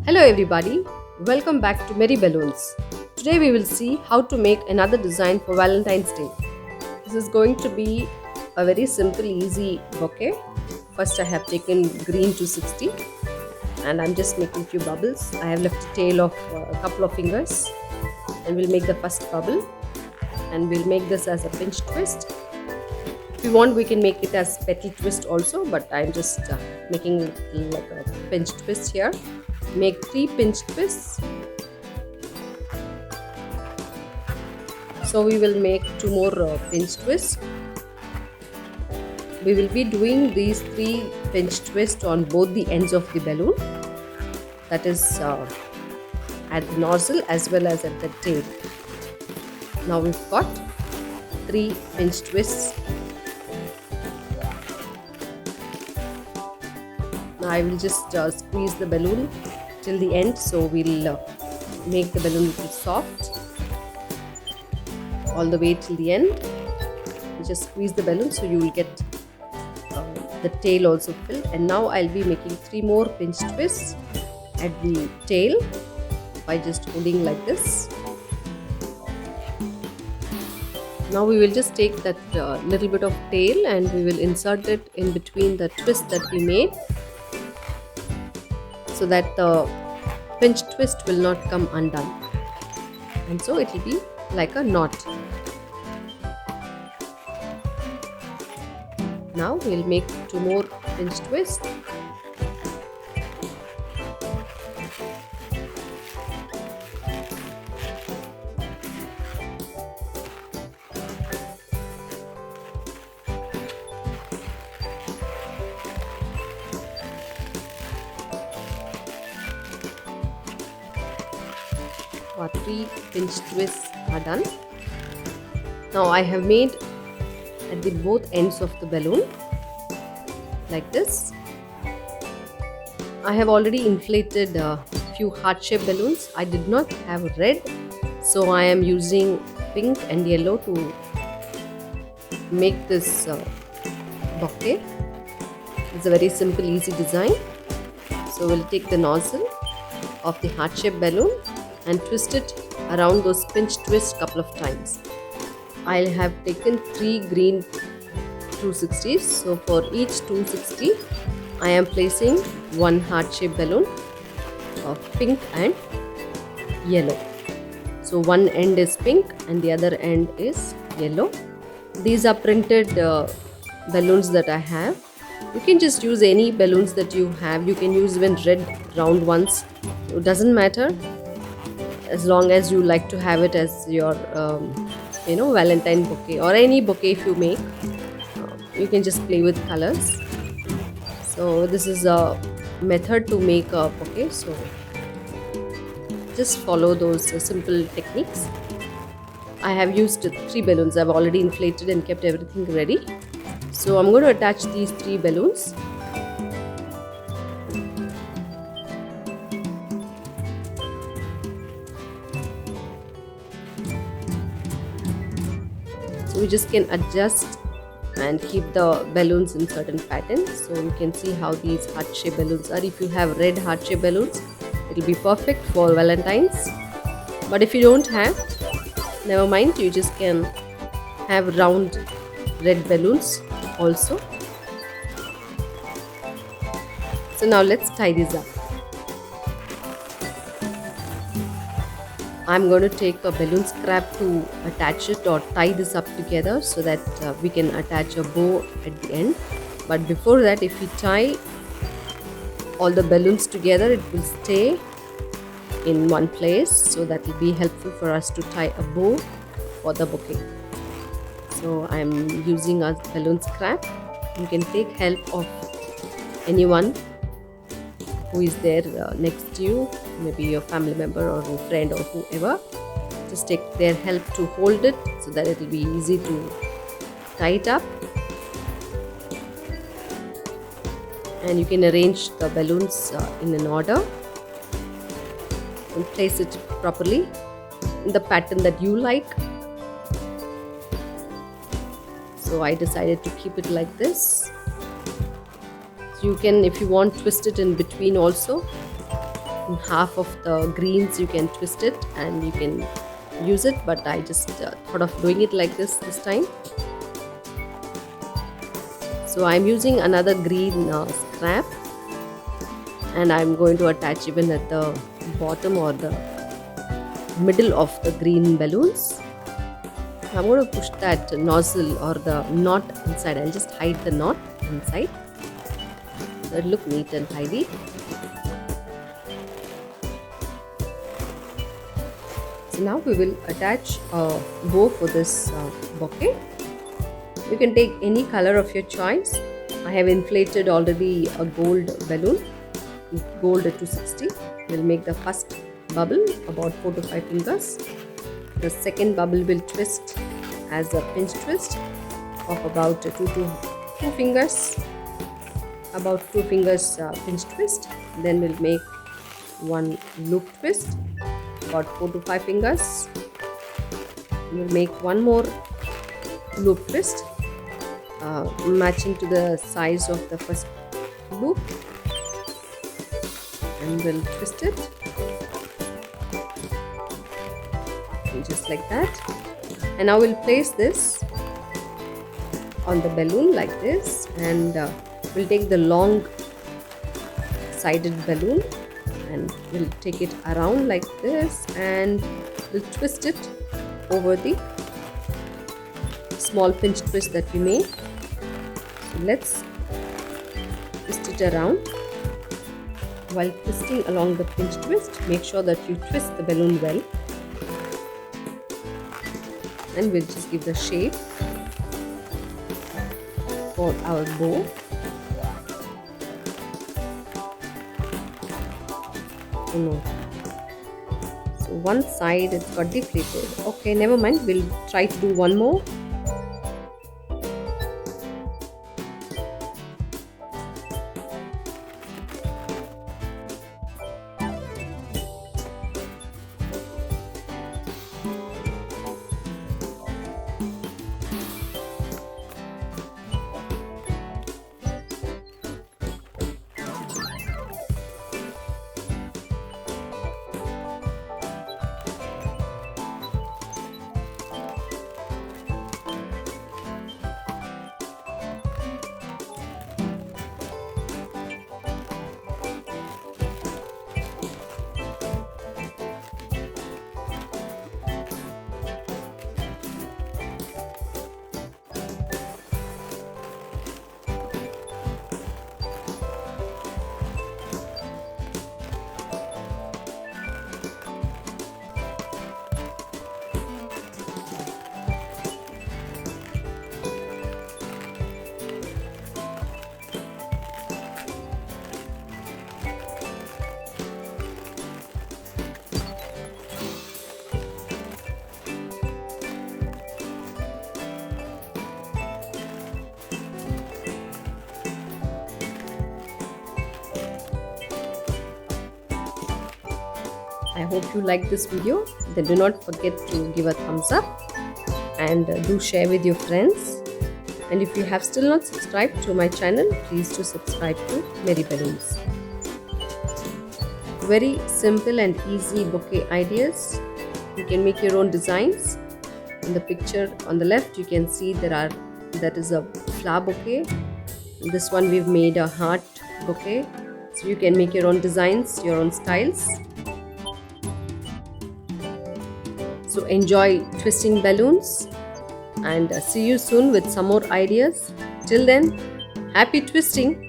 Hello everybody, welcome back to Merry Balloons. Today we will see how to make another design for Valentine's Day. This is going to be a very simple easy bouquet. First I have taken green 260 and I'm just making few bubbles. I have left a tail of a couple of fingers and we'll make the first bubble and we'll make this as a pinch twist. If you want we can make it as petal twist also, but I'm just making it like a pinch twist here. Make 3 pinch twists. So we will make 2 more pinch twists. We will be doing these 3 pinch twists on both the ends of the balloon, that is at the nozzle as well as at the tail. Now we've got 3 pinch twists. Now I will just squeeze the balloon till the end, so we'll make the balloon a little soft all the way till the end. Just squeeze the balloon so you will get the tail also filled. And now I'll be making 3 more pinch twists at the tail by just holding like this. Now we will just take that little bit of tail and we will insert it in between the twist that we made, so that the pinch twist will not come undone, and so it will be like a knot. Now we'll make 2 more pinch twists. Our 3 pinch twists are done. Now I have made at the both ends of the balloon like this. I have already inflated a few heart-shaped balloons. I did not have red, so I am using pink and yellow to make this bouquet. It's a very simple, easy design. So we'll take the nozzle of the heart-shaped balloon and twist it around those pinch twists couple of times. I'll have taken 3 green 260s. So for each 260 I am placing 1 heart-shaped balloon of pink and yellow. So one end is pink and the other end is yellow. These are printed balloons that I have. You can just use any balloons that you have. You can use even red round ones. It doesn't matter, as long as you like to have it as your Valentine bouquet or any bouquet. If you make, you can just play with colors. So this is a method to make a bouquet, so just follow those simple techniques. I have used 3 balloons. I've already inflated and kept everything ready. So I'm going to attach these 3 balloons. We just can adjust and keep the balloons in certain patterns. So you can see how these heart-shaped balloons are. If you have red heart-shaped balloons, it will be perfect for Valentine's. But if you don't have, never mind, you just can have round red balloons also. So now let's tie this up. I'm going to take a balloon scrap to attach it or tie this up together, so that we can attach a bow at the end. But before that, if we tie all the balloons together, it will stay in one place, so that will be helpful for us to tie a bow for the bouquet. So I'm using a balloon scrap. You can take help of anyone who is there next to you, maybe your family member or a friend or whoever. Just take their help to hold it, so that it will be easy to tie it up. And you can arrange the balloons in an order and place it properly in the pattern that you like. So I decided to keep it like this. You can, if you want, twist it in between also. in half of the greens you can twist it and you can use it, but I just thought of doing it like this time. So I'm using another green scrap, and I'm going to attach even at the bottom or the middle of the green balloons. I'm going to push that nozzle or the knot inside. I'll just hide the knot inside. So it'll look neat and tidy. So now we will attach a bow for this bouquet. You can take any color of your choice. I have inflated already a gold balloon, gold at 260. We'll make the first bubble about 4 to 5 fingers. The second bubble will twist as a pinch twist of about 2 fingers. About 2 fingers pinch twist. Then we'll make one loop twist, about 4 to 5 fingers. We'll make one more loop twist, matching to the size of the first loop, and we'll twist it just like that. And now we'll place this on the balloon like this, and we'll take the long sided balloon and we'll take it around like this, and we'll twist it over the small pinch twist that we made. So let's twist it around. While twisting along the pinch twist, make sure that you twist the balloon well, and we'll just give the shape for our bow. Oh no. So one side it's got deflated. Okay, never mind. We'll try to do one more. I hope you like this video. Then do not forget to give a thumbs up and do share with your friends. And if you have still not subscribed to my channel, please do subscribe to Merry Balloons. Very simple and easy bouquet ideas. You can make your own designs. In the picture on the left, you can see that is a flower bouquet. In this one we've made a heart bouquet. So you can make your own designs, your own styles. So enjoy twisting balloons, and see you soon with some more ideas. Till then, happy twisting!